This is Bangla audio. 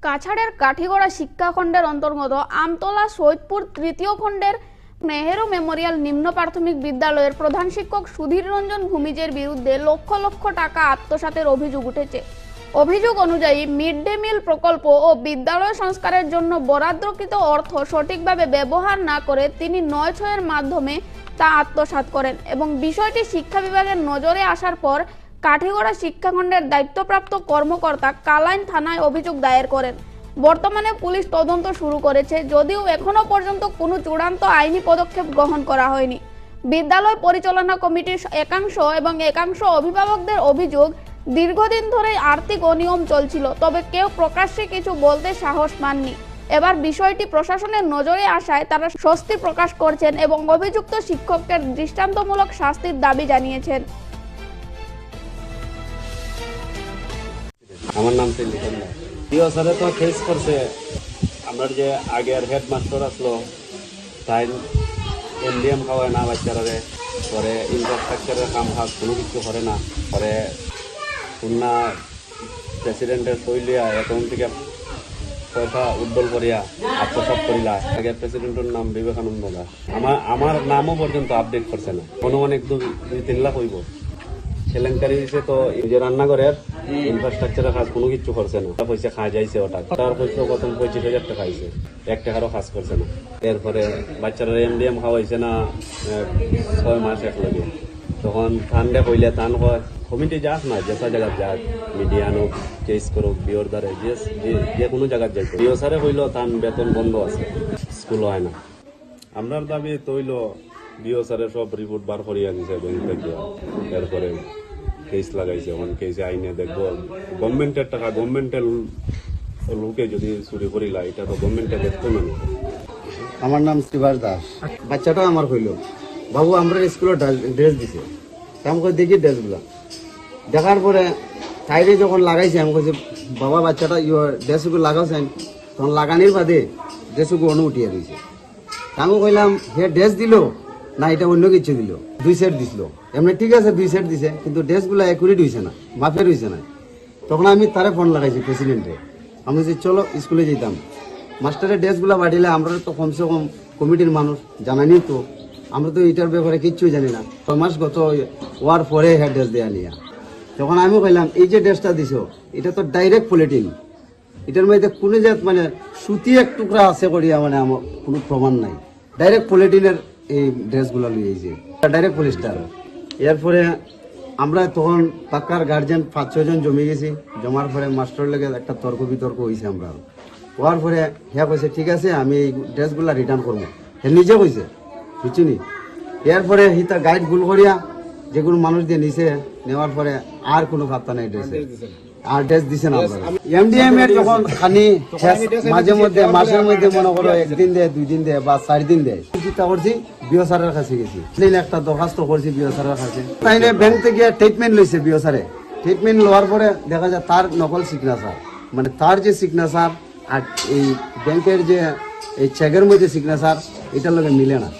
কাছাড়ের কাঠিগড়া শিক্ষাখণ্ডের অন্তর্গত আমতলা সৈয়দপুর তৃতীয় খণ্ডের নেহেরু মেমোরিয়াল নিম্ন প্রাথমিক বিদ্যালয়ের প্রধান শিক্ষক সুধীর রঞ্জন ভূমিজের বিরুদ্ধে লক্ষ লক্ষ টাকা আত্মসাতের অভিযোগ উঠেছে। অভিযোগ অনুযায়ী মিড ডে মিল প্রকল্প ও বিদ্যালয় সংস্কারের জন্য বরাদ্দকৃত অর্থ সঠিকভাবে ব্যবহার না করে তিনি ৯/৬-এর মাধ্যমে তা আত্মসাৎ করেন এবং বিষয়টি শিক্ষা বিভাগের নজরে আসার পর কাঠিগড়া শিক্ষাখণ্ডের দায়িত্বপ্রাপ্ত কর্মকর্তা কালাইন থানায় অভিযোগ দায়ের করেন। বর্তমানে পুলিশ তদন্ত শুরু করেছে, যদিও এখনো পর্যন্ত কোনো চূড়ান্ত আইনি পদক্ষেপ গ্রহণ করা হয়নি। বিদ্যালয় পরিচালনা কমিটির একাংশ এবং একাংশ অভিভাবকদের অভিযোগ, দীর্ঘদিন ধরে আর্থিক অনিয়ম চলছিল, তবে কেউ প্রকাশ্যে কিছু বলতে সাহস পাননি। এবার বিষয়টি প্রশাসনের নজরে আসায় তারা স্বস্তি প্রকাশ করছেন এবং অভিযুক্ত শিক্ষকদের দৃষ্টান্তমূলক শাস্তির দাবি জানিয়েছেন। আমার নাম প্রিয় স্যারে তো ফেস করছে। আমার যে আগের হেডমাস্টার আসলো তাই এমডিএম খাওয়ায় না বাচ্চারে, পরে ইনফ্রাস্ট্রাকচারের কাম কাজ কোনো কিছু করে না, পরে খুলনা প্রেসিডেন্টের তৈলিয়া অ্যাকাউন্ট থেকে পয়সা উদ্দল করিয়া আত্মসাৎ করিলা। আগে প্রেসিডেন্টের নাম বিবেকানন্দ দাস, আমার নামও পর্যন্ত আপডেট করছে না। অনেক 2-3 লাখ হইব। কেলেঙ্কারি হয়েছে তো যে রান্নাঘরের ইনফ্রাস্ট্রাকচারের কাজ কোনো কিছু করছে না, পয়সা খাওয়া যাইছে ওটা। তার পয়সা প্রথম 25,000 টাকা খাইছে, 1 টাকারও কাজ করছে না। এরপরে বাচ্চারা এমডিএম খাওয়াইছে না 6 মাস একলগে। তখন থানডে কইলে তান হয় কমিটি যাক না, যেসা জায়গা যাক, মিডিয়া হোক, কেস করুক, বিওর দ্বারে যে কোনো জায়গায় যাইতো। বিও স্যারে কইল তান বেতন বন্ধ আছে, স্কুল হয় না। আমরার দাবি তৈল বিও স্যারের সব রিপোর্ট বার করিয়া দিছে ব্যাংক থেকে। এরপরে কেস লাগাইছে, এখন কেসে আইনে দেখবো। গভর্নমেন্টের টাকা গভর্নমেন্টের লোকে যদি চুরি করিলা, এটা তো গভর্নমেন্টে দেখতো না। আমার নাম শ্রীবাস দাস। বাচ্চাটা আমার হইল, বাবু আমরা স্কুলের ড্রেস দিছে, আমি করে দেখি ড্রেসগুলা। দেখার পরে সাইডে যখন লাগাইছে, আমি কাছে বাবা বাচ্চাটা ড্রেসগুলো লাগাইছেন, তখন লাগানির বাদে ড্রেসগুলো অন্য উঠিয়ে দিয়েছে। আমি কইলাম হে ড্রেস দিল না এটা অন্য কিছু দিল, 2 সেট দিছিল। এমনি ঠিক আছে 2 সেট দিছে, কিন্তু ড্রেসগুলো একুরেট হয়েছে না, মাপের হয়েছে না। তখন আমি তারে ফোন লাগাইছি প্রেসিডেন্টে, আমি যে চলো স্কুলে যেতাম। মাস্টারের ড্রেসগুলো বাড়িলে আমরা তো কমসে কম কমিটির মানুষ জানানি, তো আমরা তো এটার ব্যাপারে কিচ্ছুই জানি না। 6 মাস গত হওয়ার পরে হ্যাঁ ড্রেস দেওয়া নিয়ে। তখন আমি কইলাম এই যে ড্রেসটা দিছ এটা তো ডাইরেক্ট পলিটিন, এটার মধ্যে কোনো জাত মানে সুতি এক টুকরা আছে করিয়া মানে আমার কোনো প্রমাণ নাই। ডাইরেক্ট পলিটিনের এই ড্রেসগুলো লিয়েছে, ডাইরেক্ট পলিস্টার। এরপরে আমরা তখন পাক্কার গার্জেন 5-6 জন জমে গেছি। জমার পরে মাস্টার লেগে একটা তর্ক বিতর্ক হয়েছে। আমরা হওয়ার পরে হ্যাঁ কইছে ঠিক আছে আমি এই ড্রেসগুলো রিটার্ন করবো, হ্যাঁ নিজে কইছে বুঝছিনি। এরপরে হিতা গাইড ভুল করিয়া যেগুলো মানুষ দিয়ে নিছে, নেওয়ার পরে আর কোনো ভাবতা নাই ড্রেসে, আর ড্রেস দিছে না। এমডিএম এর যখন খানি মাঝে মধ্যে মাসের মধ্যে মনে করো 1 দিন দেয়, 2 দিন দেয় বা 4 দিন দেয়। চিন্তা করছি বিও স্যারের কাছে গেছি, একটা দরখাস্ত করছি বিও স্যারের কাছে। তাইলে ব্যাংক থেকে ট্রিটমেন্ট লইছে বিও স্যারে। ট্রিটমেন্ট লওয়ার পরে দেখা যায় তার নকল সিগনেচার, মানে তার যে সিগনেচার আর এই ব্যাংকের যে এই চেকের মধ্যে সিগনেচার এটার লগে মিলে না।